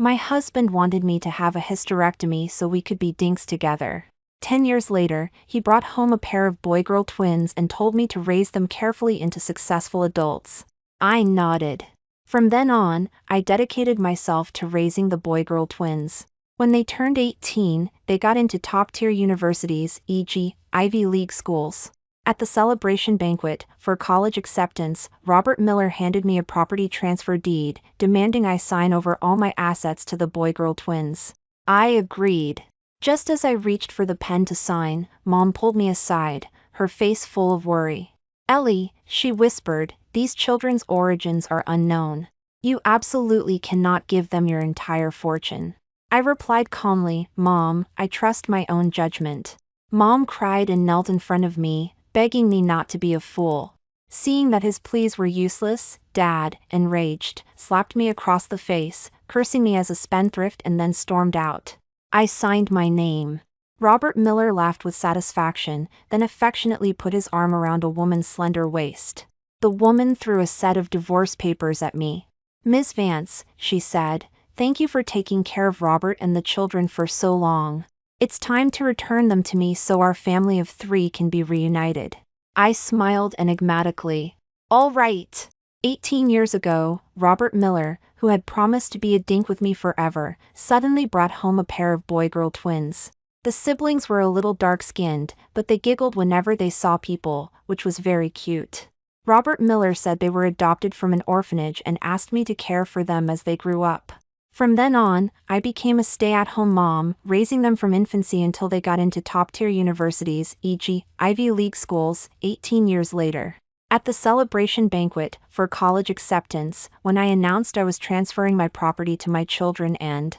My husband wanted me to have a hysterectomy so we could be dinks together. 10 years later, he brought home a pair of boy-girl twins and told me to raise them carefully into successful adults. I nodded. From then on, I dedicated myself to raising the boy-girl twins. When they turned 18, they got into top-tier universities, e.g., Ivy League schools. At the celebration banquet for college acceptance, Robert Miller handed me a property transfer deed, demanding I sign over all my assets to the boy-girl twins. I agreed. Just as I reached for the pen to sign, Mom pulled me aside, her face full of worry. Ellie, she whispered, these children's origins are unknown. You absolutely cannot give them your entire fortune. I replied calmly, Mom, I trust my own judgment. Mom cried and knelt in front of me, begging me not to be a fool. Seeing that his pleas were useless, Dad, enraged, slapped me across the face, cursing me as a spendthrift and then stormed out. I signed my name. Robert Miller laughed with satisfaction, then affectionately put his arm around a woman's slender waist. The woman threw a set of divorce papers at me. Ms. Vance, she said, thank you for taking care of Robert and the children for so long. It's time to return them to me so our family of 3 can be reunited. I smiled enigmatically. All right. 18 years ago, Robert Miller, who had promised to be a dink with me forever, suddenly brought home a pair of boy-girl twins. The siblings were a little dark-skinned, but they giggled whenever they saw people, which was very cute. Robert Miller said they were adopted from an orphanage and asked me to care for them as they grew up. From then on, I became a stay-at-home mom, raising them from infancy until they got into top-tier universities, e.g., Ivy League schools, 18 years later. At the celebration banquet for college acceptance, when I announced I was transferring my property to my children and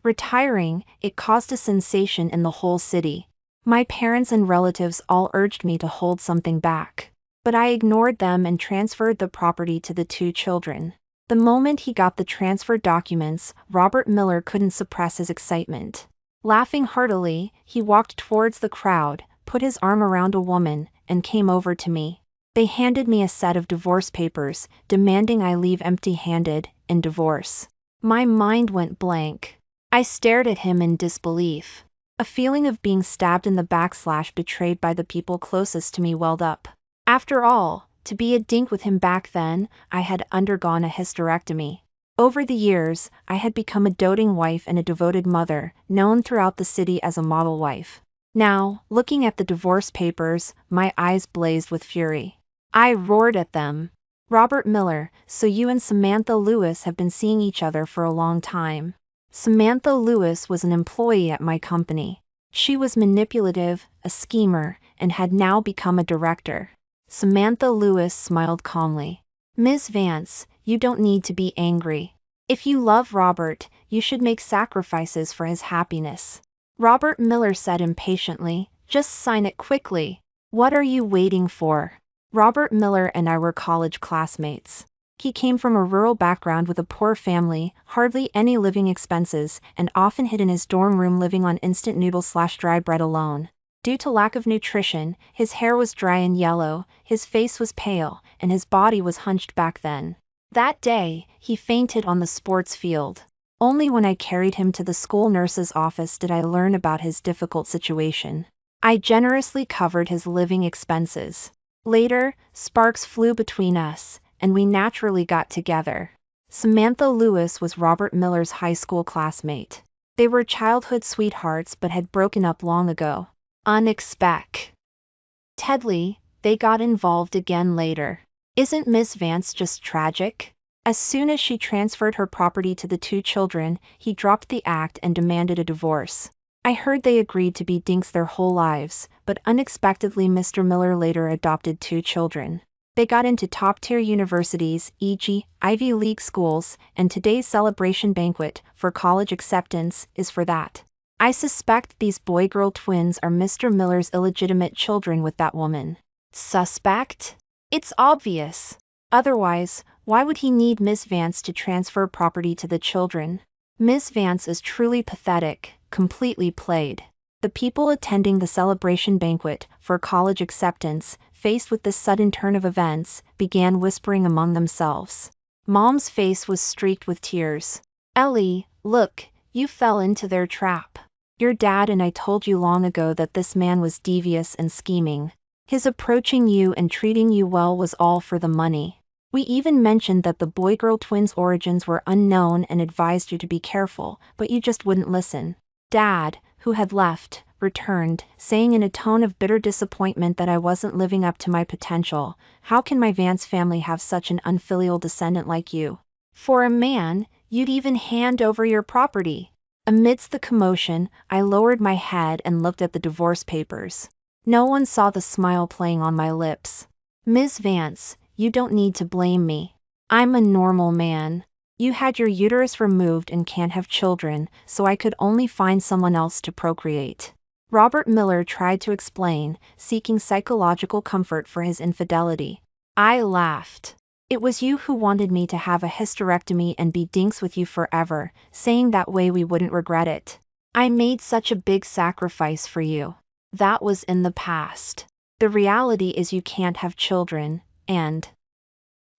retiring, it caused a sensation in the whole city. My parents and relatives all urged me to hold something back. But I ignored them and transferred the property to the 2 children. The moment he got the transfer documents, Robert Miller couldn't suppress his excitement. Laughing heartily, he walked towards the crowd, put his arm around a woman, and came over to me. They handed me a set of divorce papers, demanding I leave empty-handed, in divorce. My mind went blank. I stared at him in disbelief. A feeling of being stabbed in the back / betrayed by the people closest to me welled up. After all, to be a dink with him back then, I had undergone a hysterectomy. Over the years, I had become a doting wife and a devoted mother, known throughout the city as a model wife. Now, looking at the divorce papers, my eyes blazed with fury. I roared at them. Robert Miller, so you and Samantha Lewis have been seeing each other for a long time. Samantha Lewis was an employee at my company. She was manipulative, a schemer, and had now become a director. Samantha Lewis smiled calmly. Ms. Vance, you don't need to be angry. If you love Robert, you should make sacrifices for his happiness. Robert Miller said impatiently, just sign it quickly. What are you waiting for? Robert Miller and I were college classmates. He came from a rural background with a poor family, hardly any living expenses, and often hid in his dorm room living on instant noodles / dry bread alone. Due to lack of nutrition, his hair was dry and yellow, his face was pale, and his body was hunched back then. That day, he fainted on the sports field. Only when I carried him to the school nurse's office did I learn about his difficult situation. I generously covered his living expenses. Later, sparks flew between us, and we naturally got together. Samantha Lewis was Robert Miller's high school classmate. They were childhood sweethearts but had broken up long ago. Unexpectedly, they got involved again later. Isn't Miss Vance just tragic? As soon as she transferred her property to the 2 children, he dropped the act and demanded a divorce. I heard they agreed to be dinks their whole lives, but unexpectedly Mr. Miller later adopted 2 children. They got into top-tier universities, e.g., Ivy League schools, and today's celebration banquet for college acceptance is for that. I suspect these boy-girl twins are Mr. Miller's illegitimate children with that woman. Suspect? It's obvious. Otherwise, why would he need Miss Vance to transfer property to the children? Miss Vance is truly pathetic, completely played. The people attending the celebration banquet for college acceptance, faced with this sudden turn of events, began whispering among themselves. Mom's face was streaked with tears. Ellie, look, you fell into their trap. Your dad and I told you long ago that this man was devious and scheming. His approaching you and treating you well was all for the money. We even mentioned that the boy-girl twins' origins were unknown and advised you to be careful, but you just wouldn't listen. Dad, who had left, returned, saying in a tone of bitter disappointment that I wasn't living up to my potential. How can my Vance family have such an unfilial descendant like you? For a man, you'd even hand over your property. Amidst the commotion, I lowered my head and looked at the divorce papers. No one saw the smile playing on my lips. Ms. Vance, you don't need to blame me. I'm a normal man. You had your uterus removed and can't have children, so I could only find someone else to procreate. Robert Miller tried to explain, seeking psychological comfort for his infidelity. I laughed. It was you who wanted me to have a hysterectomy and be dinks with you forever, saying that way we wouldn't regret it. I made such a big sacrifice for you. That was in the past. The reality is you can't have children, and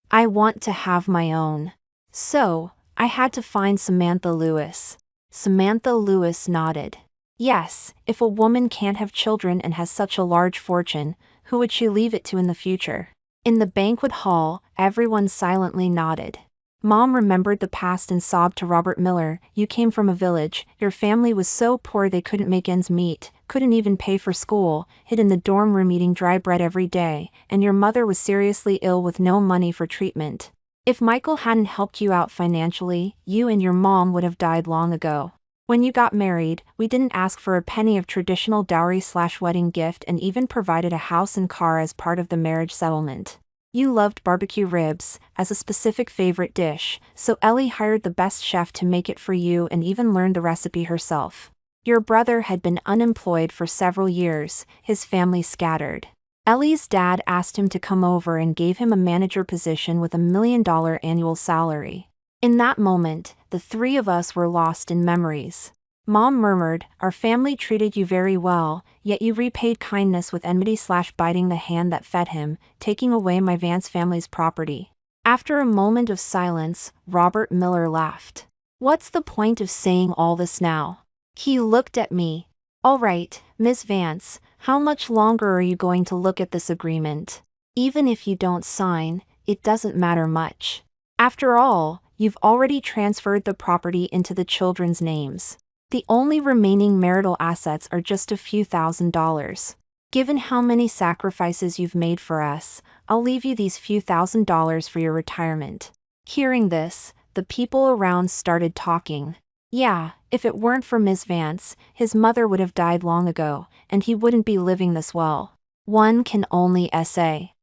I want to have my own. So, I had to find Samantha Lewis. Samantha Lewis nodded. Yes, if a woman can't have children and has such a large fortune, who would she leave it to in the future? In the banquet hall, everyone silently nodded. Mom remembered the past and sobbed to Robert Miller. You came from a village, your family was so poor they couldn't make ends meet, couldn't even pay for school, hid in the dorm room eating dry bread every day, and your mother was seriously ill with no money for treatment. If Michael hadn't helped you out financially, you and your mom would have died long ago. When you got married, we didn't ask for a penny of traditional dowry/wedding gift and even provided a house and car as part of the marriage settlement. You loved barbecue ribs, as a specific favorite dish, so Ellie hired the best chef to make it for you and even learned the recipe herself. Your brother had been unemployed for several years, his family scattered. Ellie's dad asked him to come over and gave him a manager position with $1 million annual salary. In that moment, the three of us were lost in memories. Mom murmured, our family treated you very well, yet you repaid kindness with enmity/biting the hand that fed him, taking away my Vance family's property. After a moment of silence, Robert Miller laughed. What's the point of saying all this now? He looked at me. All right, Ms. Vance, how much longer are you going to look at this agreement? Even if you don't sign, it doesn't matter much. After all, you've already transferred the property into the children's names. The only remaining marital assets are just a few $1,000s. Given how many sacrifices you've made for us, I'll leave you these few $1,000s for your retirement. Hearing this, the people around started talking. Yeah, if it weren't for Ms. Vance, his mother would have died long ago, and he wouldn't be living this well. One can only say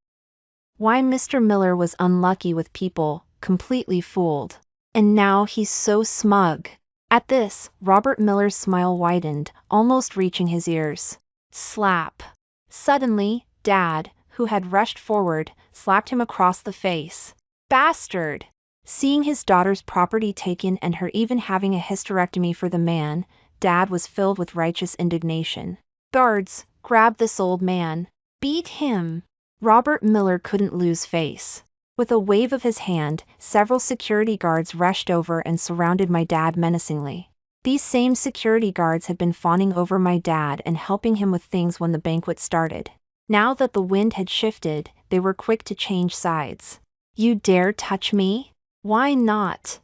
why Mr. Miller was unlucky with people, completely fooled. And now he's so smug. At this, Robert Miller's smile widened, almost reaching his ears. Slap. Suddenly, Dad, who had rushed forward, slapped him across the face. Bastard! Seeing his daughter's property taken and her even having a hysterectomy for the man, Dad was filled with righteous indignation. Guards, grab this old man. Beat him. Robert Miller couldn't lose face. With a wave of his hand, several security guards rushed over and surrounded my dad menacingly. These same security guards had been fawning over my dad and helping him with things when the banquet started. Now that the wind had shifted, they were quick to change sides. You dare touch me? Why not?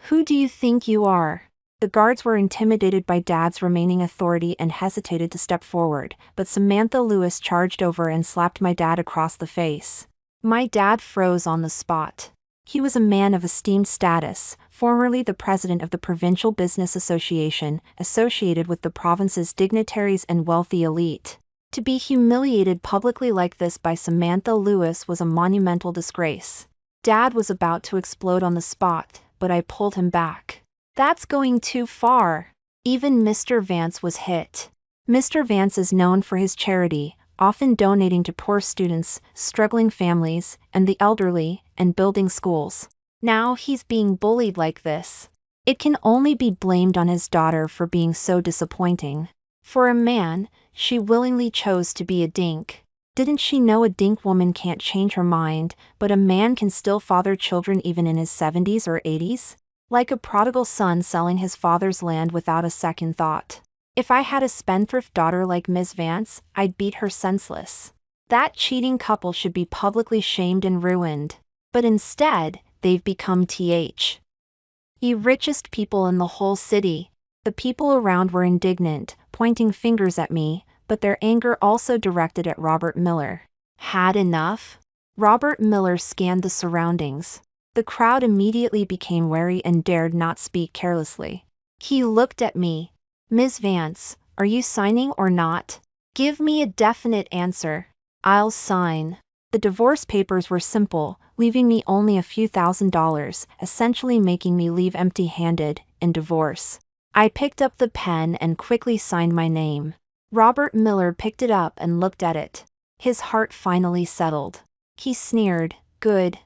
Who do you think you are? The guards were intimidated by Dad's remaining authority and hesitated to step forward, but Samantha Lewis charged over and slapped my dad across the face. My dad froze on the spot. He was a man of esteemed status, formerly the president of the Provincial Business Association, associated with the province's dignitaries and wealthy elite. To be humiliated publicly like this by Samantha Lewis was a monumental disgrace. Dad was about to explode on the spot, but I pulled him back. That's going too far. Even Mr. Vance was hit. Mr. Vance is known for his charity, often donating to poor students, struggling families, and the elderly, and building schools. Now he's being bullied like this. It can only be blamed on his daughter for being so disappointing. For a man, she willingly chose to be a dink. Didn't she know a dink woman can't change her mind, but a man can still father children even in his 70s or 80s? like a prodigal son selling his father's land without a second thought. If I had a spendthrift daughter like Miss Vance, I'd beat her senseless. That cheating couple should be publicly shamed and ruined. But instead, they've become the richest people in the whole city. The people around were indignant, pointing fingers at me, but their anger also directed at Robert Miller. Had enough? Robert Miller scanned the surroundings. The crowd immediately became wary and dared not speak carelessly. He looked at me. Ms. Vance, are you signing or not? Give me a definite answer. I'll sign. The divorce papers were simple, leaving me only a few $1,000s, essentially making me leave empty-handed, in divorce. I picked up the pen and quickly signed my name. Robert Miller picked it up and looked at it. His heart finally settled. He sneered, good,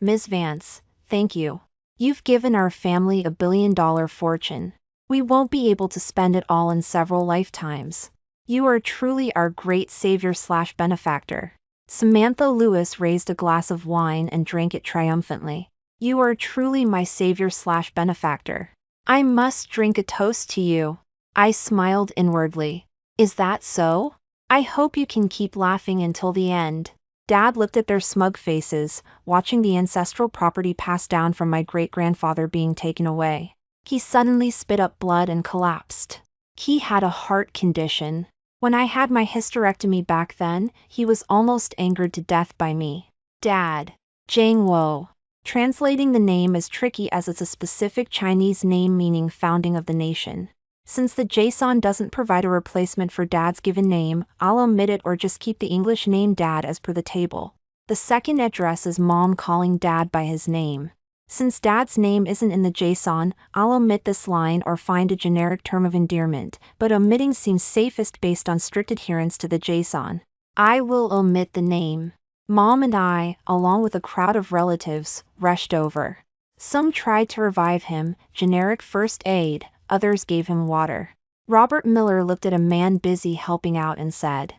Ms. Vance, thank you. You've given our family $1 billion fortune. We won't be able to spend it all in several lifetimes. You are truly our great savior/benefactor. Samantha Lewis raised a glass of wine and drank it triumphantly. You are truly my savior/benefactor. I must drink a toast to you. I smiled inwardly. Is that so? I hope you can keep laughing until the end. Dad looked at their smug faces, watching the ancestral property passed down from my great-grandfather being taken away. He suddenly spit up blood and collapsed. He had a heart condition. When I had my hysterectomy back then, he was almost angered to death by me. Dad. Jang Wo. Translating the name is tricky as it's a specific Chinese name meaning founding of the nation. Since the JSON doesn't provide a replacement for Dad's given name, I'll omit it or just keep the English name Dad as per the table. The second address is Mom calling Dad by his name. Since Dad's name isn't in the JSON, I'll omit this line or find a generic term of endearment, but omitting seems safest based on strict adherence to the JSON. I will omit the name. Mom and I, along with a crowd of relatives, rushed over. Some tried to revive him, generic first aid, others gave him water. Robert Miller looked at a man busy helping out and said,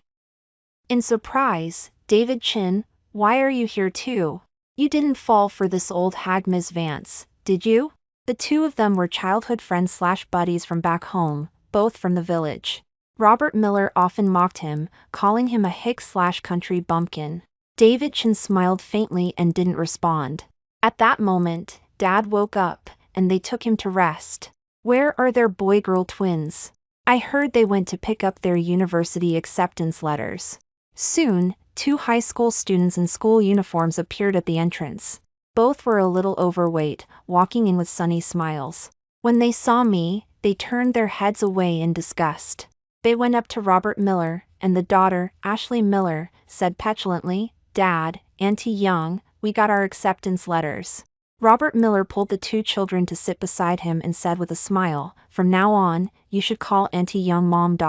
in surprise, David Chin, why are you here too? You didn't fall for this old hag Ms. Vance, did you? The two of them were childhood friends/buddies from back home, both from the village. Robert Miller often mocked him, calling him a hick/country bumpkin. David Chin smiled faintly and didn't respond. At that moment, Dad woke up, and they took him to rest. Where are their boy-girl twins? I heard they went to pick up their university acceptance letters. Soon, 2 high school students in school uniforms appeared at the entrance. Both were a little overweight, walking in with sunny smiles. When they saw me, they turned their heads away in disgust. They went up to Robert Miller, and the daughter, Ashley Miller, said petulantly, Dad, Auntie Young, we got our acceptance letters. Robert Miller pulled the 2 children to sit beside him and said with a smile, from now on, you should call Auntie Young Mom.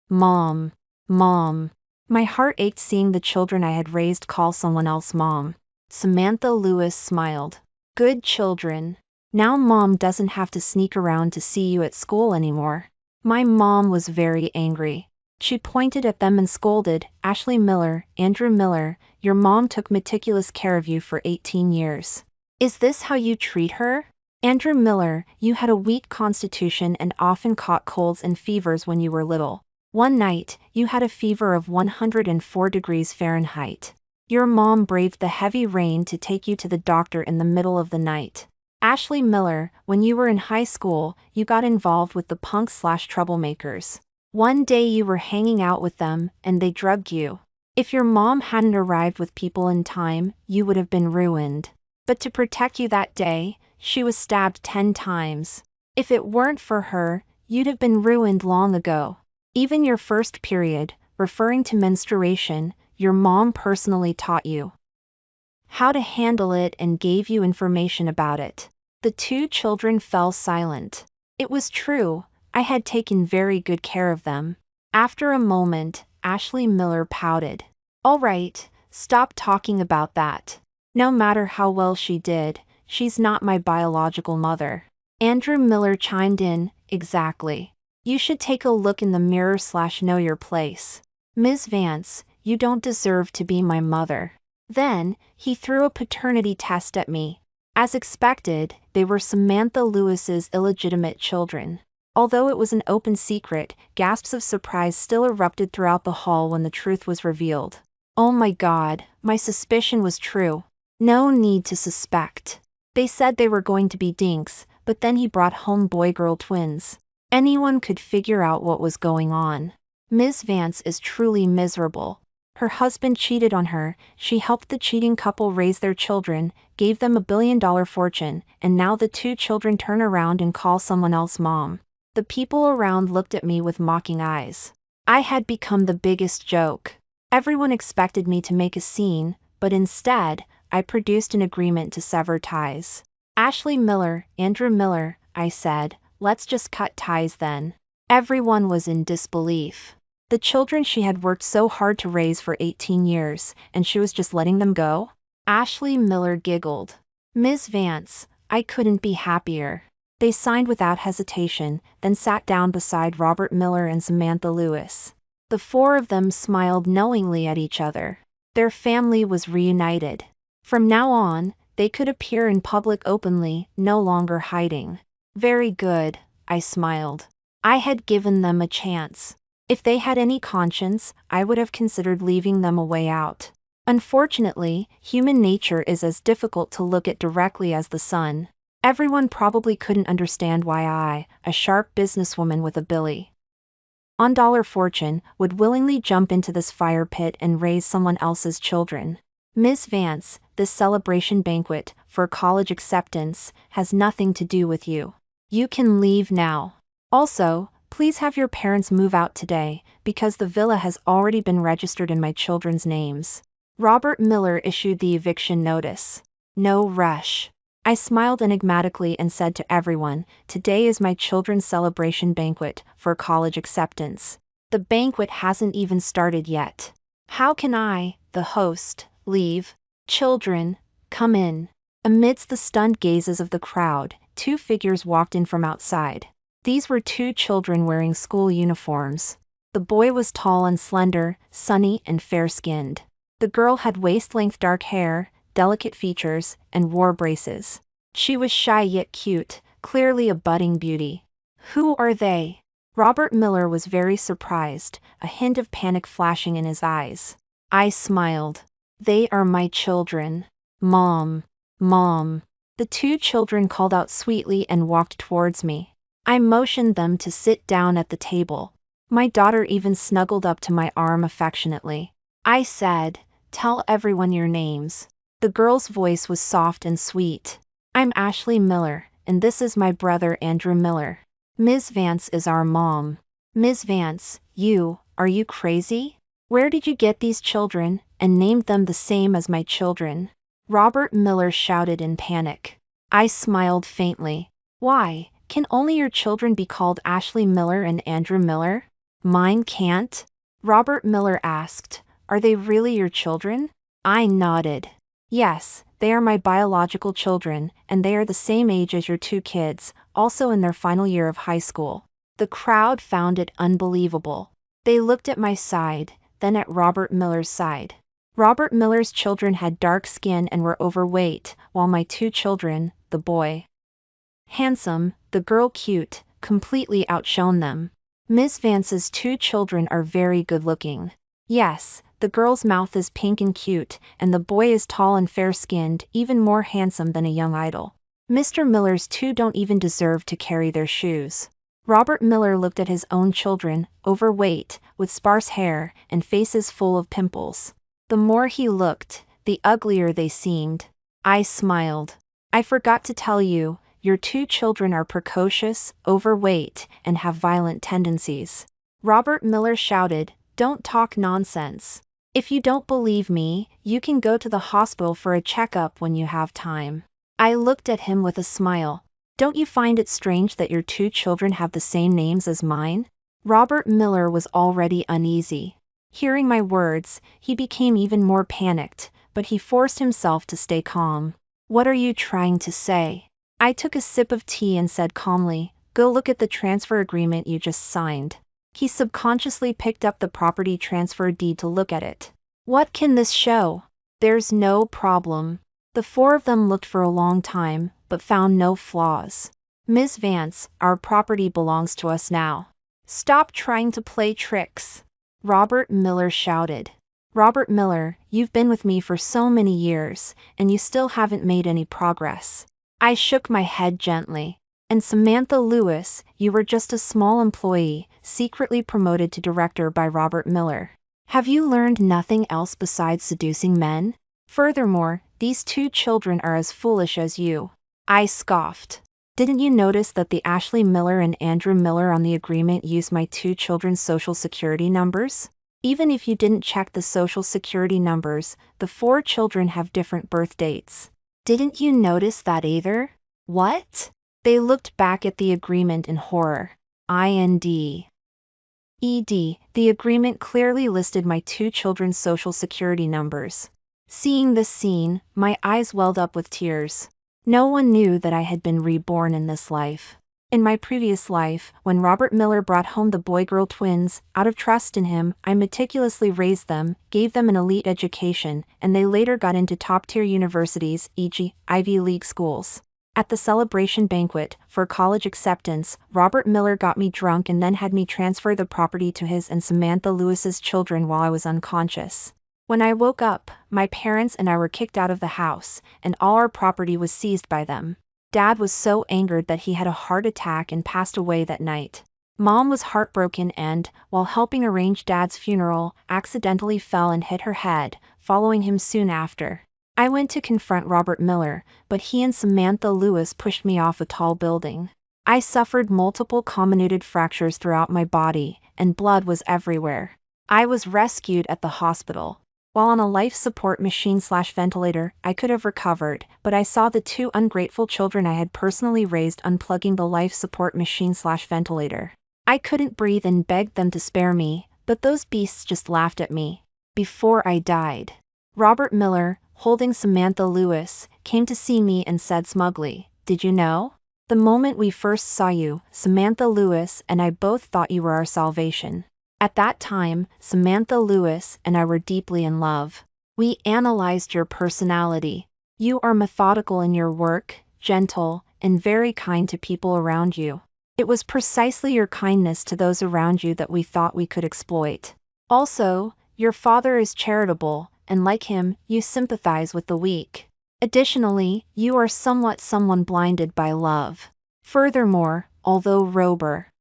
Mom. Mom. My heart ached seeing the children I had raised call someone else Mom. Samantha Lewis smiled. Good children. Now Mom doesn't have to sneak around to see you at school anymore. My mom was very angry. She pointed at them and scolded, Ashley Miller, Andrew Miller, your mom took meticulous care of you for 18 years. Is this how you treat her? Andrew Miller, you had a weak constitution and often caught colds and fevers when you were little. One night, you had a fever of 104 degrees Fahrenheit. Your mom braved the heavy rain to take you to the doctor in the middle of the night. Ashley Miller, when you were in high school, you got involved with the punks/troublemakers. One day you were hanging out with them, and they drugged you. If your mom hadn't arrived with people in time, you would have been ruined. But to protect you that day, she was stabbed 10 times. If it weren't for her, you'd have been ruined long ago. Even your first period, referring to menstruation, your mom personally taught you how to handle it and gave you information about it. The 2 children fell silent. It was true, I had taken very good care of them. After a moment, Ashley Miller pouted. All right, stop talking about that. No matter how well she did, she's not my biological mother. Andrew Miller chimed in, exactly. You should take a look in the mirror/know your place. Ms. Vance, you don't deserve to be my mother. Then, he threw a paternity test at me. As expected, they were Samantha Lewis's illegitimate children. Although it was an open secret, gasps of surprise still erupted throughout the hall when the truth was revealed. Oh my God, my suspicion was true. No need to suspect. They said they were going to be dinks, but then he brought home boy-girl twins. Anyone could figure out what was going on. Ms. Vance is truly miserable. Her husband cheated on her, she helped the cheating couple raise their children, gave them $1 billion fortune, and now the two children turn around and call someone else mom. The people around looked at me with mocking eyes. I had become the biggest joke. Everyone expected me to make a scene, but instead, I produced an agreement to sever ties. Ashley Miller, Andrew Miller, I said, let's just cut ties then. Everyone was in disbelief. The children she had worked so hard to raise for 18 years, and she was just letting them go? Ashley Miller giggled. Ms. Vance, I couldn't be happier. They signed without hesitation, then sat down beside Robert Miller and Samantha Lewis. The four of them smiled knowingly at each other. Their family was reunited. From now on, they could appear in public openly, no longer hiding. Very good, I smiled. I had given them a chance. If they had any conscience, I would have considered leaving them a way out. Unfortunately, human nature is as difficult to look at directly as the sun. Everyone probably couldn't understand why I, a sharp businesswoman with a $1 billion fortune, would willingly jump into this fire pit and raise someone else's children. Ms. Vance, this celebration banquet, for college acceptance, has nothing to do with you. You can leave now. Also, please have your parents move out today, because the villa has already been registered in my children's names. Robert Miller issued the eviction notice. No rush. I smiled enigmatically and said to everyone, today is my children's celebration banquet for college acceptance. The banquet hasn't even started yet. How can I, the host, leave? Children, come in. Amidst the stunned gazes of the crowd, two figures walked in from outside. These were two children wearing school uniforms. The boy was tall and slender, sunny and fair-skinned. The girl had waist-length dark hair, delicate features, and wore braces. She was shy yet cute, clearly a budding beauty. Who are they? Robert Miller was very surprised, a hint of panic flashing in his eyes. I smiled. They are my children. Mom. Mom. The two children called out sweetly and walked towards me. I motioned them to sit down at the table. My daughter even snuggled up to my arm affectionately. I said, tell everyone your names. The girl's voice was soft and sweet. I'm Ashley Miller, and this is my brother Andrew Miller. Ms. Vance is our mom. Ms. Vance, are you crazy? Where did you get these children, and named them the same as my children? Robert Miller shouted in panic. I smiled faintly. Why, can only your children be called Ashley Miller and Andrew Miller? Mine can't? Robert Miller asked. Are they really your children? I nodded. Yes, they are my biological children, and they are the same age as your two kids, also in their final year of high school. The crowd found it unbelievable. They looked at my side, then at Robert Miller's side. Robert Miller's children had dark skin and were overweight, while my two children, the boy handsome, the girl cute, completely outshone them. Ms. Vance's two children are very good-looking. Yes, the girl's mouth is pink and cute, and the boy is tall and fair-skinned, even more handsome than a young idol. Mr. Miller's two don't even deserve to carry their shoes. Robert Miller looked at his own children, overweight, with sparse hair, and faces full of pimples. The more he looked, the uglier they seemed. I smiled. I forgot to tell you, your two children are precocious, overweight, and have violent tendencies. Robert Miller shouted, don't talk nonsense. If you don't believe me, you can go to the hospital for a checkup when you have time. I looked at him with a smile. Don't you find it strange that your two children have the same names as mine? Robert Miller was already uneasy. Hearing my words, he became even more panicked, but he forced himself to stay calm. What are you trying to say? I took a sip of tea and said calmly, go look at the transfer agreement you just signed. He subconsciously picked up the property transfer deed to look at it. What can this show? There's no problem. The four of them looked for a long time, but found no flaws. Ms. Vance, our property belongs to us now. Stop trying to play tricks, Robert Miller shouted. Robert Miller, you've been with me for so many years, and you still haven't made any progress. I shook my head gently. And Samantha Lewis, you were just a small employee, secretly promoted to director by Robert Miller. Have you learned nothing else besides seducing men? Furthermore, these two children are as foolish as you. I scoffed. Didn't you notice that the Ashley Miller and Andrew Miller on the agreement used my two children's social security numbers? Even if you didn't check the social security numbers, the four children have different birth dates. Didn't you notice that either? What? They looked back at the agreement in horror. IND. The agreement clearly listed my two children's social security numbers. Seeing this scene, my eyes welled up with tears. No one knew that I had been reborn in this life. In my previous life, when Robert Miller brought home the boy-girl twins, out of trust in him, I meticulously raised them, gave them an elite education, and they later got into top-tier universities, e.g., Ivy League schools. At the celebration banquet, for college acceptance, Robert Miller got me drunk and then had me transfer the property to his and Samantha Lewis's children while I was unconscious. When I woke up, my parents and I were kicked out of the house, and all our property was seized by them. Dad was so angered that he had a heart attack and passed away that night. Mom was heartbroken and, while helping arrange Dad's funeral, accidentally fell and hit her head, following him soon after. I went to confront Robert Miller, but he and Samantha Lewis pushed me off a tall building. I suffered multiple comminuted fractures throughout my body, and blood was everywhere. I was rescued at the hospital. While on a life support machine/ventilator, I could have recovered, but I saw the two ungrateful children I had personally raised unplugging the life support machine/ventilator. I couldn't breathe and begged them to spare me, but those beasts just laughed at me. Before I died, Robert Miller, holding Samantha Lewis, came to see me and said smugly, "Did you know? The moment we first saw you, Samantha Lewis and I both thought you were our salvation." At that time, Samantha Lewis and I were deeply in love. We analyzed your personality. You are methodical in your work, gentle, and very kind to people around you. It was precisely your kindness to those around you that we thought we could exploit. Also, your father is charitable, and like him, you sympathize with the weak. Additionally, you are somewhat someone blinded by love. Furthermore, although Robert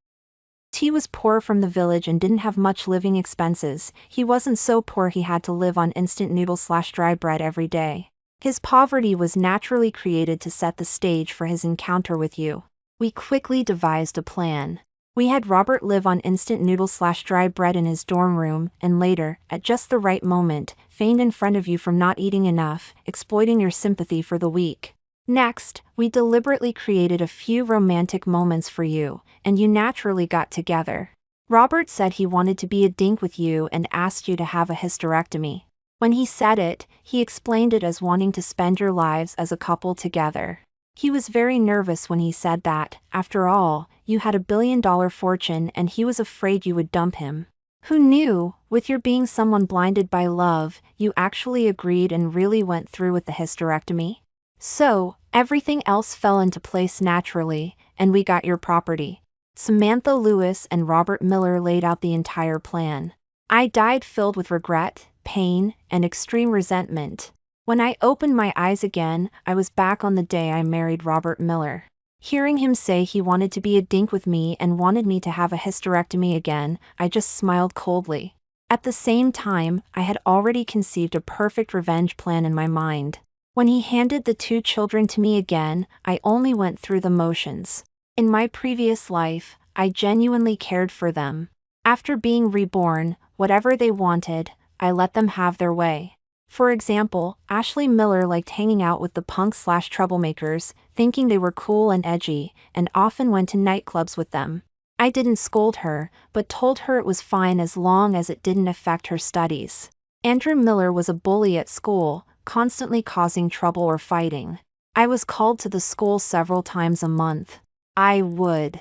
T was poor from the village and didn't have much living expenses, he wasn't so poor he had to live on instant noodles/dry bread every day. His poverty was naturally created to set the stage for his encounter with you. We quickly devised a plan. We had Robert live on instant noodles/dry bread in his dorm room, and later, at just the right moment, feigned in front of you from not eating enough, exploiting your sympathy for the weak. Next, we deliberately created a few romantic moments for you, and you naturally got together. Robert said he wanted to be a dink with you and asked you to have a hysterectomy. When he said it, he explained it as wanting to spend your lives as a couple together. He was very nervous when he said that, after all, you had $1 billion fortune and he was afraid you would dump him. Who knew, with your being someone blinded by love, you actually agreed and really went through with the hysterectomy? So, everything else fell into place naturally, and we got your property. Samantha Lewis and Robert Miller laid out the entire plan. I died filled with regret, pain, and extreme resentment. When I opened my eyes again, I was back on the day I married Robert Miller. Hearing him say he wanted to be a dink with me and wanted me to have a hysterectomy again, I just smiled coldly. At the same time, I had already conceived a perfect revenge plan in my mind. When he handed the two children to me again, I only went through the motions. In my previous life, I genuinely cared for them. After being reborn, whatever they wanted, I let them have their way. For example, Ashley Miller liked hanging out with the punks/troublemakers, thinking they were cool and edgy, and often went to nightclubs with them. I didn't scold her, but told her it was fine as long as it didn't affect her studies. Andrew Miller was a bully at school, constantly causing trouble or fighting. I was called to the school several times a month. I would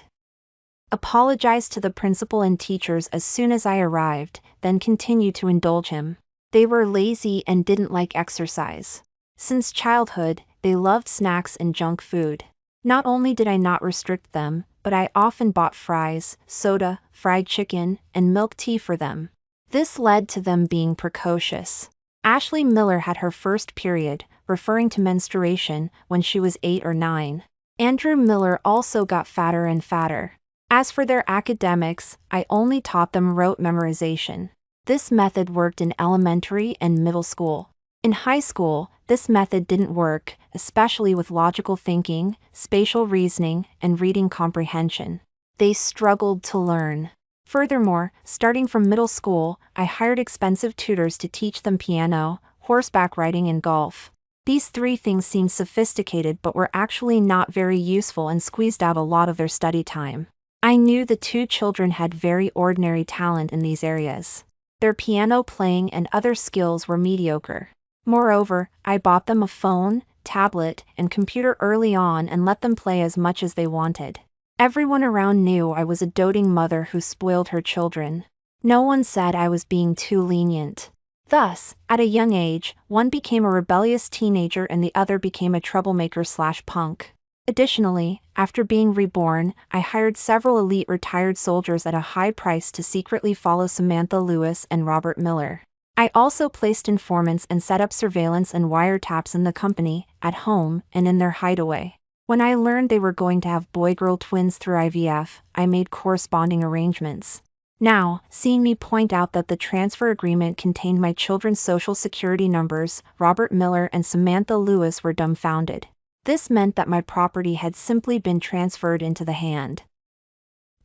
apologize to the principal and teachers as soon as I arrived, then continue to indulge him. They were lazy and didn't like exercise. Since childhood, they loved snacks and junk food. Not only did I not restrict them, but I often bought fries, soda, fried chicken, and milk tea for them. This led to them being precocious. Ashley Miller had her first period, referring to menstruation, when she was 8 or 9. Andrew Miller also got fatter and fatter. As for their academics, I only taught them rote memorization. This method worked in elementary and middle school. In high school, this method didn't work, especially with logical thinking, spatial reasoning, and reading comprehension. They struggled to learn. Furthermore, starting from middle school, I hired expensive tutors to teach them piano, horseback riding, and golf. These 3 things seemed sophisticated but were actually not very useful and squeezed out a lot of their study time. I knew the 2 children had very ordinary talent in these areas. Their piano playing and other skills were mediocre. Moreover, I bought them a phone, tablet, and computer early on and let them play as much as they wanted. Everyone around knew I was a doting mother who spoiled her children. No one said I was being too lenient. Thus, at a young age, one became a rebellious teenager and the other became a troublemaker/punk. Additionally, after being reborn, I hired several elite retired soldiers at a high price to secretly follow Samantha Lewis and Robert Miller. I also placed informants and set up surveillance and wiretaps in the company, at home, and in their hideaway. When I learned they were going to have boy-girl twins through IVF, I made corresponding arrangements. Now, seeing me point out that the transfer agreement contained my children's social security numbers, Robert Miller and Samantha Lewis were dumbfounded. This meant that my property had simply been transferred into the hands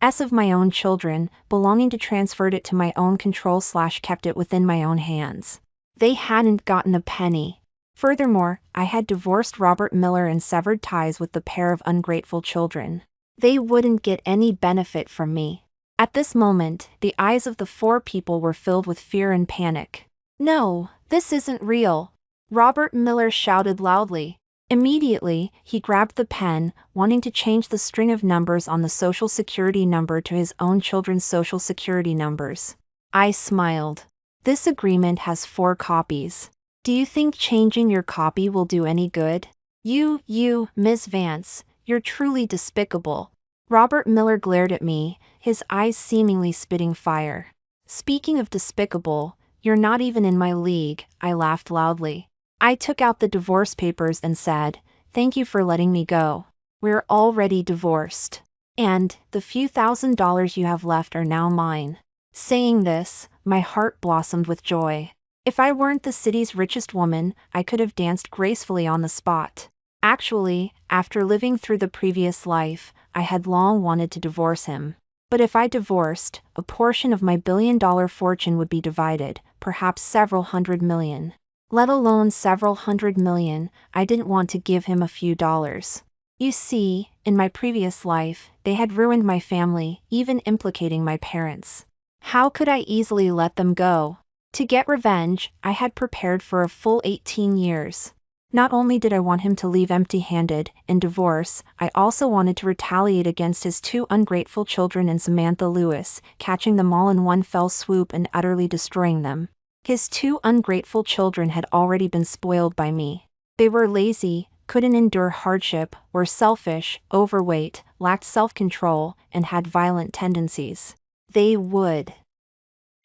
of my own children, belonging to transferred it to my own control/kept it within my own hands. They hadn't gotten a penny. Furthermore, I had divorced Robert Miller and severed ties with the pair of ungrateful children. They wouldn't get any benefit from me. At this moment, the eyes of the 4 people were filled with fear and panic. "No, this isn't real!" Robert Miller shouted loudly. Immediately, he grabbed the pen, wanting to change the string of numbers on the social security number to his own children's social security numbers. I smiled. "This agreement has 4 copies. Do you think changing your copy will do any good? You, Miss Vance, you're truly despicable." Robert Miller glared at me, his eyes seemingly spitting fire. "Speaking of despicable, you're not even in my league," I laughed loudly. I took out the divorce papers and said, "Thank you for letting me go. We're already divorced. And the few $1,000s you have left are now mine." Saying this, my heart blossomed with joy. If I weren't the city's richest woman, I could have danced gracefully on the spot. Actually, after living through the previous life, I had long wanted to divorce him. But if I divorced, a portion of my billion-dollar fortune would be divided, perhaps several hundred million. Let alone several hundred million, I didn't want to give him a few dollars. You see, in my previous life, they had ruined my family, even implicating my parents. How could I easily let them go? To get revenge, I had prepared for a full 18 years. Not only did I want him to leave empty-handed, in divorce, I also wanted to retaliate against his 2 ungrateful children and Samantha Lewis, catching them all in one fell swoop and utterly destroying them. His 2 ungrateful children had already been spoiled by me. They were lazy, couldn't endure hardship, were selfish, overweight, lacked self-control, and had violent tendencies. They would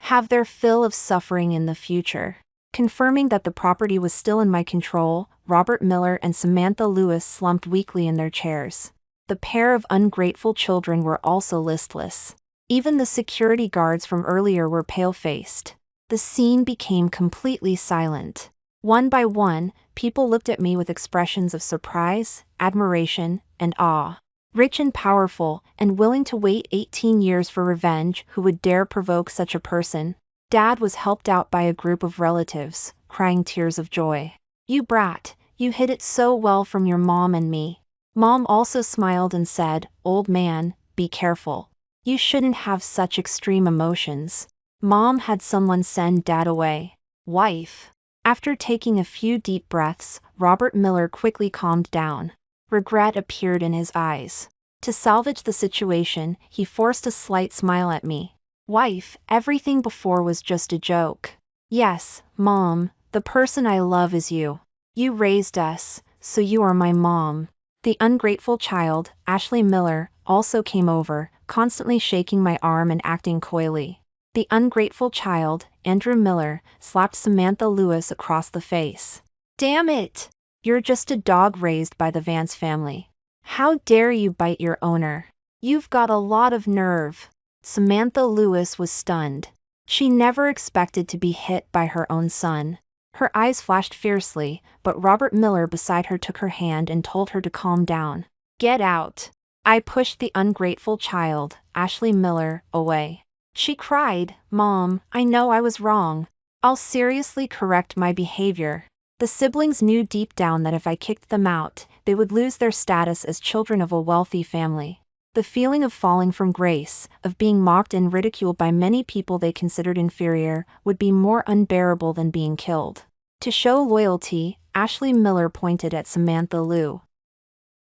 have their fill of suffering in the future. Confirming that the property was still in my control, Robert Miller and Samantha Lewis slumped weakly in their chairs. The pair of ungrateful children were also listless. Even the security guards from earlier were pale-faced. The scene became completely silent. One by one, people looked at me with expressions of surprise, admiration, and awe. Rich and powerful, and willing to wait 18 years for revenge, who would dare provoke such a person? Dad was helped out by a group of relatives, crying tears of joy. "You brat, you hid it so well from your mom and me." Mom also smiled and said, "Old man, be careful. You shouldn't have such extreme emotions." Mom had someone send Dad away. "Wife." After taking a few deep breaths, Robert Miller quickly calmed down. Regret appeared in his eyes. To salvage the situation, he forced a slight smile at me. "Wife, everything before was just a joke." "Yes, Mom, the person I love is you." You raised us, so you are my mom. The ungrateful child, Ashley Miller, also came over, constantly shaking my arm and acting coyly. The ungrateful child, Andrew Miller, slapped Samantha Lewis across the face. Damn it! You're just a dog raised by the Vance family. How dare you bite your owner? You've got a lot of nerve. Samantha Lewis was stunned. She never expected to be hit by her own son. Her eyes flashed fiercely, but Robert Miller beside her took her hand and told her to calm down. Get out. I pushed the ungrateful child, Ashley Miller, away. She cried, Mom, I know I was wrong. I'll seriously correct my behavior. The siblings knew deep down that if I kicked them out, they would lose their status as children of a wealthy family. The feeling of falling from grace, of being mocked and ridiculed by many people they considered inferior, would be more unbearable than being killed. To show loyalty, Ashley Miller pointed at Samantha Lou.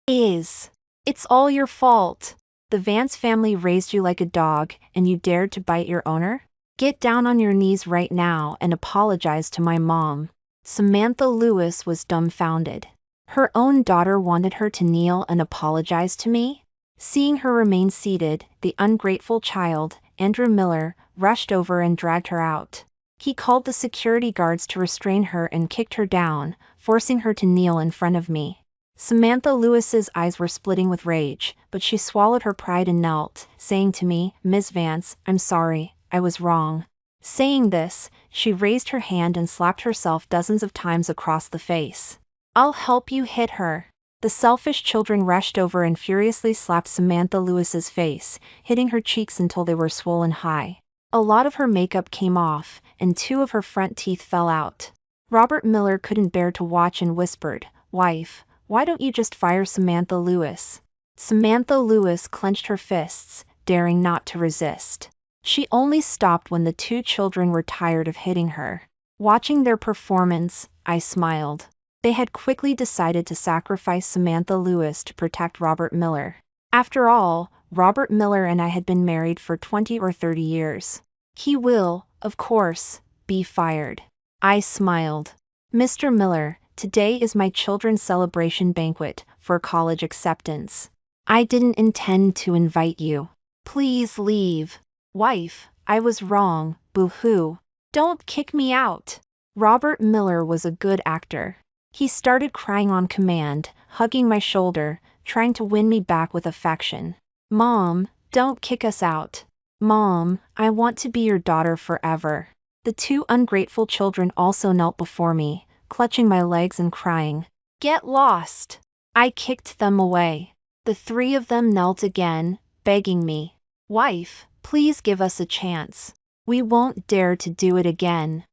It's all your fault. The Vance family raised you like a dog, and you dared to bite your owner? Get down on your knees right now and apologize to my mom. Samantha Lewis was dumbfounded. Her own daughter wanted her to kneel and apologize to me? Seeing her remain seated, the ungrateful child, Andrew Miller, rushed over and dragged her out. He called the security guards to restrain her and kicked her down, forcing her to kneel in front of me. Samantha Lewis's eyes were splitting with rage, but she swallowed her pride and knelt, saying to me, Ms. Vance, I'm sorry, I was wrong. Saying this, she raised her hand and slapped herself dozens of times across the face. I'll help you hit her. The selfish children rushed over and furiously slapped Samantha Lewis's face, hitting her cheeks until they were swollen high. A lot of her makeup came off, and 2 of her front teeth fell out. Robert Miller couldn't bear to watch and whispered, Wife, why don't you just fire Samantha Lewis? Samantha Lewis clenched her fists, daring not to resist. She only stopped when the 2 children were tired of hitting her. Watching their performance, I smiled. They had quickly decided to sacrifice Samantha Lewis to protect Robert Miller. After all, Robert Miller and I had been married for 20 or 30 years. He will, of course, be fired. I smiled. Mr. Miller, today is my children's celebration banquet for college acceptance. I didn't intend to invite you. Please leave. Wife, I was wrong, boo-hoo. Don't kick me out. Robert Miller was a good actor. He started crying on command, hugging my shoulder, trying to win me back with affection. Mom, don't kick us out. Mom, I want to be your daughter forever. The 2 ungrateful children also knelt before me, clutching my legs and crying. Get lost. I kicked them away. The 3 of them knelt again, begging me. Wife, please give us a chance. We won't dare to do it again.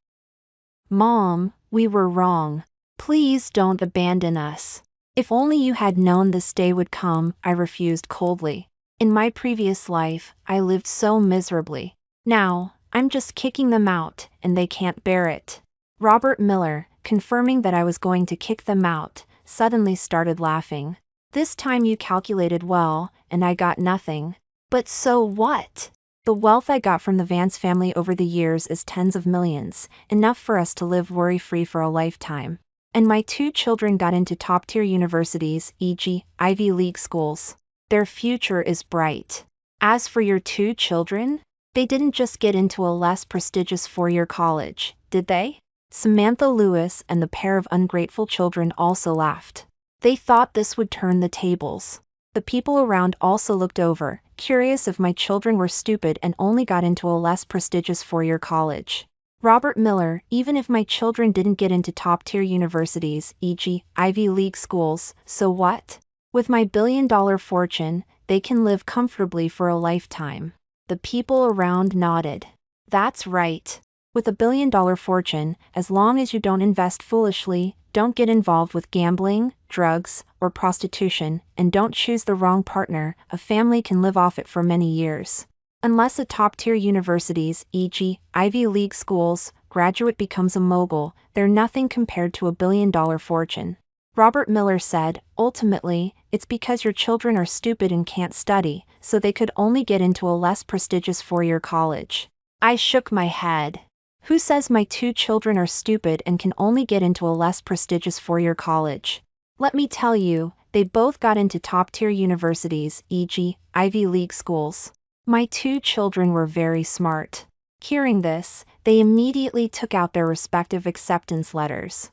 Mom, we were wrong. Please don't abandon us. If only you had known this day would come, I refused coldly. In my previous life, I lived so miserably. Now, I'm just kicking them out, and they can't bear it. Robert Miller, confirming that I was going to kick them out, suddenly started laughing. This time you calculated well, and I got nothing. But so what? The wealth I got from the Vance family over the years is tens of millions, enough for us to live worry-free for a lifetime. And my 2 children got into top-tier universities, e.g., Ivy League schools. Their future is bright. As for your 2 children, they didn't just get into a less prestigious 4-year college, did they? Samantha Lewis and the pair of ungrateful children also laughed. They thought this would turn the tables. The people around also looked over, curious if my children were stupid and only got into a less prestigious 4-year college. Robert Miller, even if my children didn't get into top-tier universities, e.g., Ivy League schools, so what? With my billion-dollar fortune, they can live comfortably for a lifetime. The people around nodded. That's right. With a billion-dollar fortune, as long as you don't invest foolishly, don't get involved with gambling, drugs, or prostitution, and don't choose the wrong partner, a family can live off it for many years. Unless a top-tier universities, e.g., Ivy League schools, graduate becomes a mogul, they're nothing compared to a billion-dollar fortune. Robert Miller said, ultimately, it's because your children are stupid and can't study, so they could only get into a less prestigious 4-year college. I shook my head. Who says my 2 children are stupid and can only get into a less prestigious four-year college? Let me tell you, they both got into top-tier universities, e.g., Ivy League schools. My 2 children were very smart. Hearing this, they immediately took out their respective acceptance letters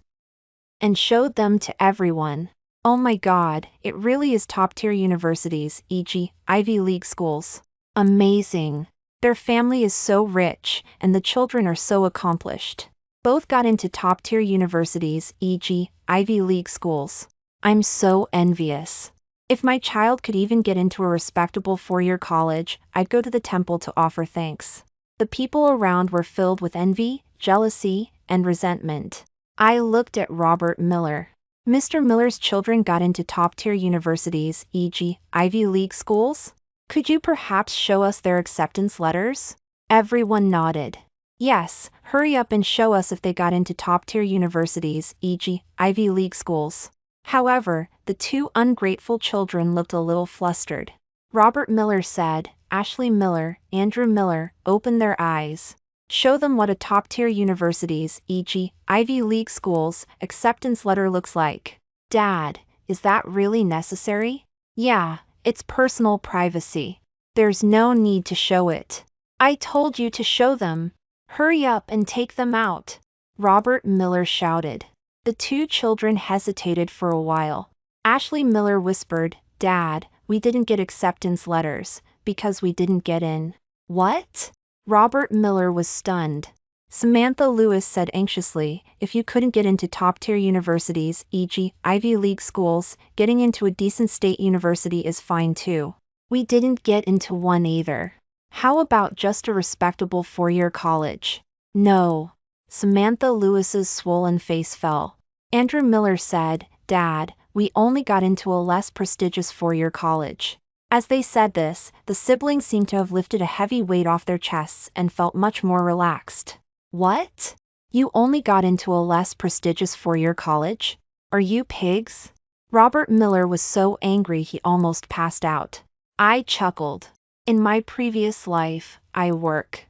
and showed them to everyone. Oh my god, it really is top-tier universities, e.g., Ivy League schools. Amazing. Their family is so rich, and the children are so accomplished. Both got into top-tier universities, e.g., Ivy League schools. I'm so envious. If my child could even get into a respectable four-year college, I'd go to the temple to offer thanks. The people around were filled with envy, jealousy, and resentment. I looked at Robert Miller. Mr. Miller's children got into top-tier universities, e.g., Ivy League schools? Could you perhaps show us their acceptance letters? Everyone nodded. Yes, hurry up and show us if they got into top-tier universities, e.g., Ivy League schools. However, the 2 ungrateful children looked a little flustered. Robert Miller said, Ashley Miller, Andrew Miller, open their eyes. Show them what a top-tier universities, e.g., Ivy League schools, acceptance letter looks like. Dad, is that really necessary? Yeah. It's personal privacy. There's no need to show it. I told you to show them. Hurry up and take them out. Robert Miller shouted. The 2 children hesitated for a while. Ashley Miller whispered, Dad, we didn't get acceptance letters, because we didn't get in. What? Robert Miller was stunned. Samantha Lewis said anxiously, if you couldn't get into top-tier universities, e.g., Ivy League schools, getting into a decent state university is fine too. We didn't get into one either. How about just a respectable four-year college? No. Samantha Lewis's swollen face fell. Andrew Miller said, Dad, we only got into a less prestigious four-year college. As they said this, the siblings seemed to have lifted a heavy weight off their chests and felt much more relaxed. What? You only got into a less prestigious four-year college? Are you pigs? Robert Miller was so angry he almost passed out. I chuckled. In my previous life, I work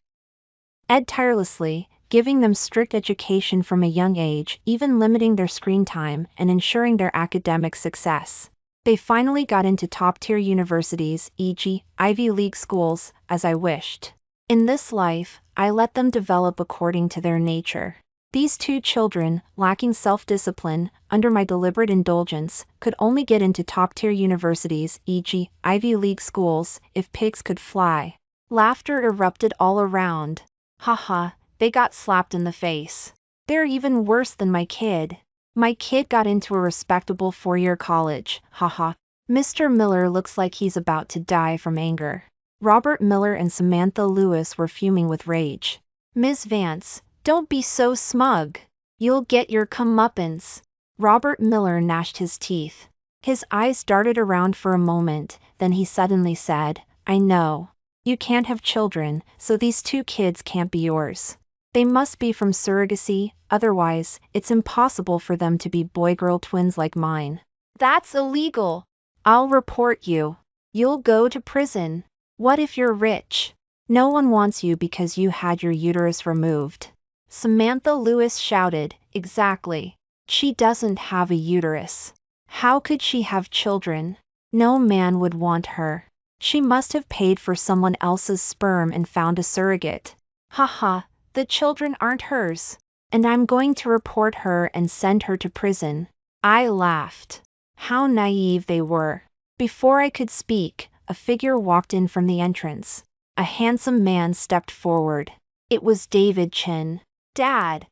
ed tirelessly, giving them strict education from a young age, even limiting their screen time and ensuring their academic success. They finally got into top-tier universities, e.g., Ivy League schools, as I wished. In this life, I let them develop according to their nature. These 2 children, lacking self-discipline, under my deliberate indulgence, could only get into top-tier universities, e.g., Ivy League schools, if pigs could fly. Laughter erupted all around. Haha, they got slapped in the face. They're even worse than my kid. My kid got into a respectable four-year college, haha. Mr. Miller looks like he's about to die from anger. Robert Miller and Samantha Lewis were fuming with rage. Ms. Vance, don't be so smug. You'll get your comeuppance. Robert Miller gnashed his teeth. His eyes darted around for a moment, then he suddenly said, I know. You can't have children, so these 2 kids can't be yours. They must be from surrogacy, otherwise, it's impossible for them to be boy-girl twins like mine. That's illegal. I'll report you. You'll go to prison. What if you're rich? No one wants you because you had your uterus removed. Samantha Lewis shouted, exactly. She doesn't have a uterus. How could she have children? No man would want her. She must have paid for someone else's sperm and found a surrogate. Haha, the children aren't hers. And I'm going to report her and send her to prison. I laughed. How naive they were. Before I could speak, a figure walked in from the entrance. A handsome man stepped forward. It was David Chin. Dad,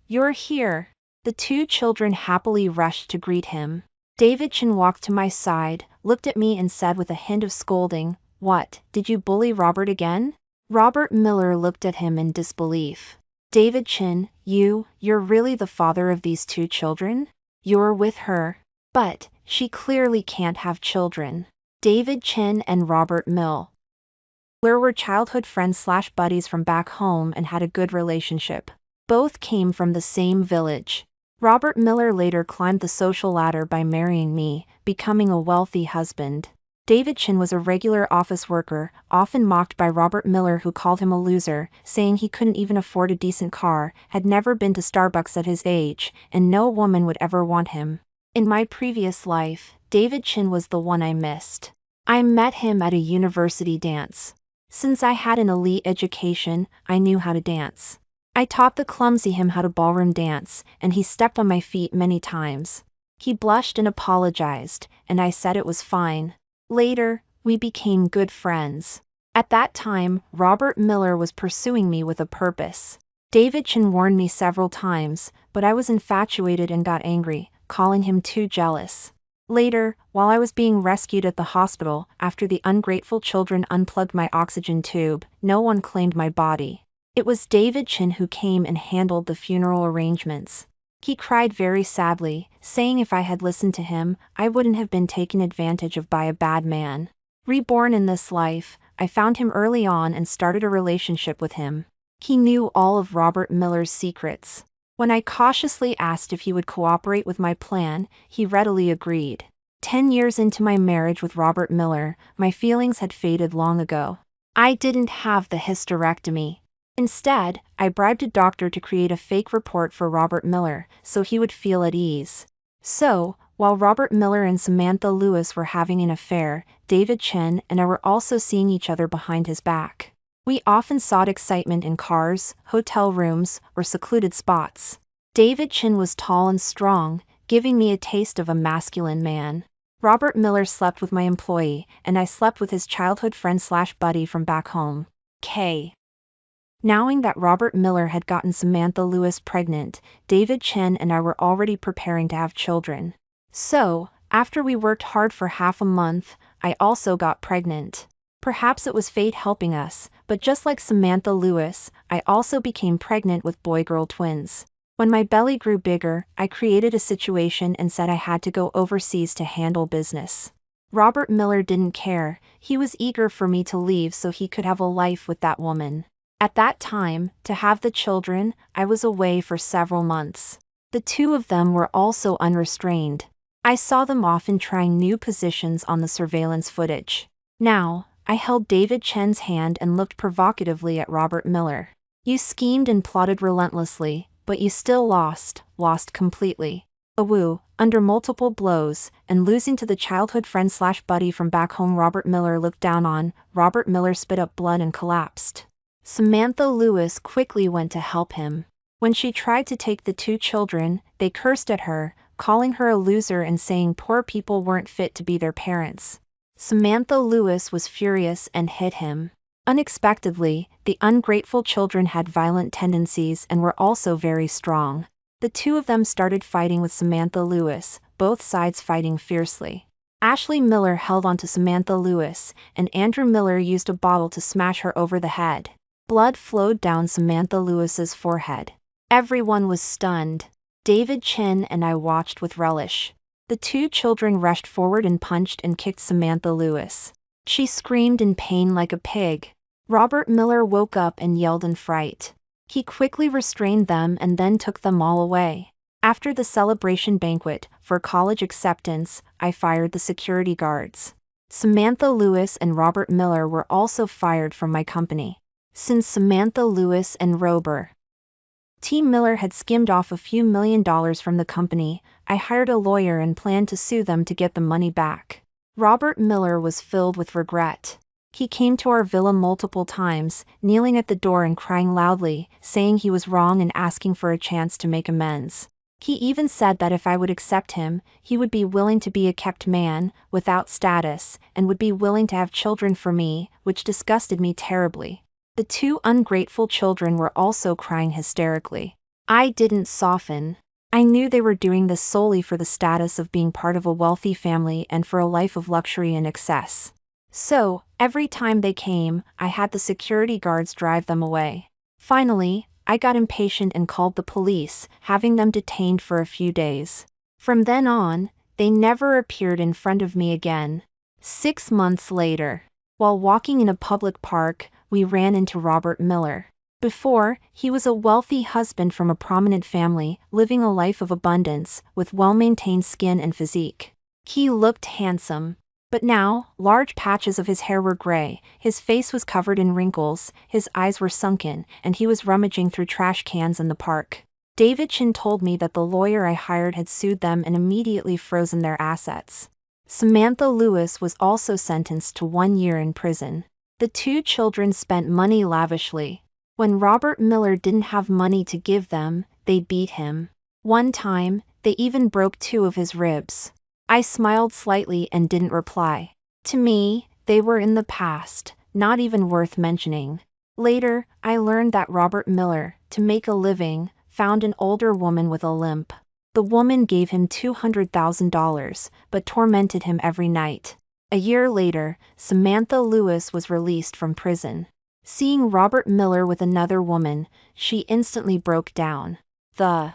you're here. The 2 children happily rushed to greet him. David Chin walked to my side, looked at me and said with a hint of scolding, What, did you bully Robert again? Robert Miller looked at him in disbelief. David Chin, you're really the father of these 2 children? You're with her. But, she clearly can't have children. David Chin and Robert Mill were childhood friends/buddies from back home and had a good relationship. Both came from the same village. Robert Miller later climbed the social ladder by marrying me, becoming a wealthy husband. David Chin was a regular office worker, often mocked by Robert Miller, who called him a loser, saying he couldn't even afford a decent car, had never been to Starbucks at his age, and no woman would ever want him. In my previous life, David Chin was the one I missed. I met him at a university dance. Since I had an elite education, I knew how to dance. I taught the clumsy him how to ballroom dance, and he stepped on my feet many times. He blushed and apologized, and I said it was fine. Later, we became good friends. At that time, Robert Miller was pursuing me with a purpose. David Chin warned me several times, but I was infatuated and got angry, calling him too jealous. Later, while I was being rescued at the hospital, after the ungrateful children unplugged my oxygen tube, no one claimed my body. It was David Chin who came and handled the funeral arrangements. He cried very sadly, saying if I had listened to him, I wouldn't have been taken advantage of by a bad man. Reborn in this life, I found him early on and started a relationship with him. He knew all of Robert Miller's secrets. When I cautiously asked if he would cooperate with my plan, he readily agreed. 10 years into my marriage with Robert Miller, my feelings had faded long ago. I didn't have the hysterectomy. Instead, I bribed a doctor to create a fake report for Robert Miller, so he would feel at ease. So, while Robert Miller and Samantha Lewis were having an affair, David Chin and I were also seeing each other behind his back. We often sought excitement in cars, hotel rooms, or secluded spots. David Chin was tall and strong, giving me a taste of a masculine man. Robert Miller slept with my employee, and I slept with his childhood friend/buddy from back home. Knowing that Robert Miller had gotten Samantha Lewis pregnant, David Chin and I were already preparing to have children. So, after we worked hard for half a month, I also got pregnant. Perhaps it was fate helping us, but just like Samantha Lewis, I also became pregnant with boy-girl twins. When my belly grew bigger, I created a situation and said I had to go overseas to handle business. Robert Miller didn't care, he was eager for me to leave so he could have a life with that woman. At that time, to have the children, I was away for several months. The two of them were also unrestrained. I saw them often trying new positions on the surveillance footage. Now, I held David Chen's hand and looked provocatively at Robert Miller. You schemed and plotted relentlessly, but you still lost completely. Under multiple blows, and losing to the childhood friend/buddy from back home Robert Miller looked down on, Robert Miller spit up blood and collapsed. Samantha Lewis quickly went to help him. When she tried to take the two children, they cursed at her, calling her a loser and saying poor people weren't fit to be their parents. Samantha Lewis was furious and hit him. Unexpectedly, the ungrateful children had violent tendencies and were also very strong. The two of them started fighting with Samantha Lewis, both sides fighting fiercely. Ashley Miller held onto Samantha Lewis, and Andrew Miller used a bottle to smash her over the head. Blood flowed down Samantha Lewis's forehead. Everyone was stunned. David Chin and I watched with relish. The two children rushed forward and punched and kicked Samantha Lewis. She screamed in pain like a pig. Robert Miller woke up and yelled in fright. He quickly restrained them and then took them all away. After the celebration banquet for college acceptance, I fired the security guards. Samantha Lewis and Robert Miller were also fired from my company. Since Samantha Lewis and Robert T. Miller had skimmed off a few $1,000,000 from the company, I hired a lawyer and planned to sue them to get the money back. Robert Miller was filled with regret. He came to our villa multiple times, kneeling at the door and crying loudly, saying he was wrong and asking for a chance to make amends. He even said that if I would accept him, he would be willing to be a kept man, without status, and would be willing to have children for me, which disgusted me terribly. The two ungrateful children were also crying hysterically. I didn't soften. I knew they were doing this solely for the status of being part of a wealthy family and for a life of luxury and excess. So, every time they came, I had the security guards drive them away. Finally, I got impatient and called the police, having them detained for a few days. From then on, they never appeared in front of me again. 6 months later, while walking in a public park, we ran into Robert Miller. Before, he was a wealthy husband from a prominent family, living a life of abundance, with well-maintained skin and physique. He looked handsome. But now, large patches of his hair were gray, his face was covered in wrinkles, his eyes were sunken, and he was rummaging through trash cans in the park. David Chin told me that the lawyer I hired had sued them and immediately frozen their assets. Samantha Lewis was also sentenced to 1 year in prison. The two children spent money lavishly. When Robert Miller didn't have money to give them, they beat him. One time, they even broke 2 of his ribs. I smiled slightly and didn't reply. To me, they were in the past, not even worth mentioning. Later, I learned that Robert Miller, to make a living, found an older woman with a limp. The woman gave him $200,000, but tormented him every night. A year later, Samantha Lewis was released from prison. Seeing Robert Miller with another woman, she instantly broke down. The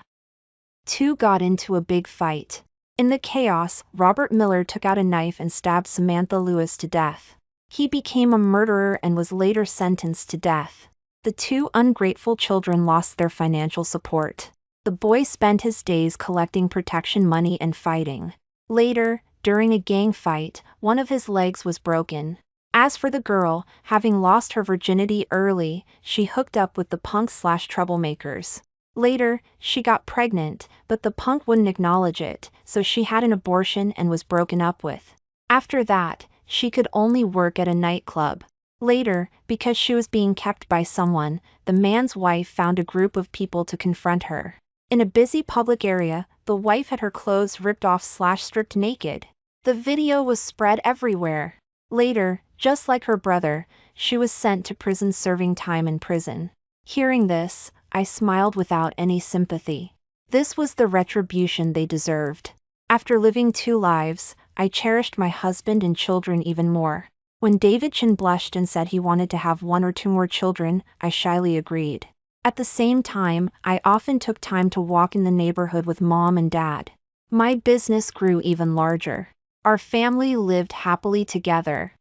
two got into a big fight. In the chaos, Robert Miller took out a knife and stabbed Samantha Lewis to death. He became a murderer and was later sentenced to death. The 2 ungrateful children lost their financial support. The boy spent his days collecting protection money and fighting. Later, during a gang fight, one of his legs was broken. As for the girl, having lost her virginity early, she hooked up with the punks/troublemakers. Later, she got pregnant, but the punk wouldn't acknowledge it, so she had an abortion and was broken up with. After that, she could only work at a nightclub. Later, because she was being kept by someone, the man's wife found a group of people to confront her. In a busy public area, the wife had her clothes ripped off/stripped naked. The video was spread everywhere. Later, just like her brother, she was sent to prison serving time in prison. Hearing this, I smiled without any sympathy. This was the retribution they deserved. After living 2 lives, I cherished my husband and children even more. When David Chin blushed and said he wanted to have 1 or 2 more children, I shyly agreed. At the same time, I often took time to walk in the neighborhood with Mom and Dad. My business grew even larger. Our family lived happily together.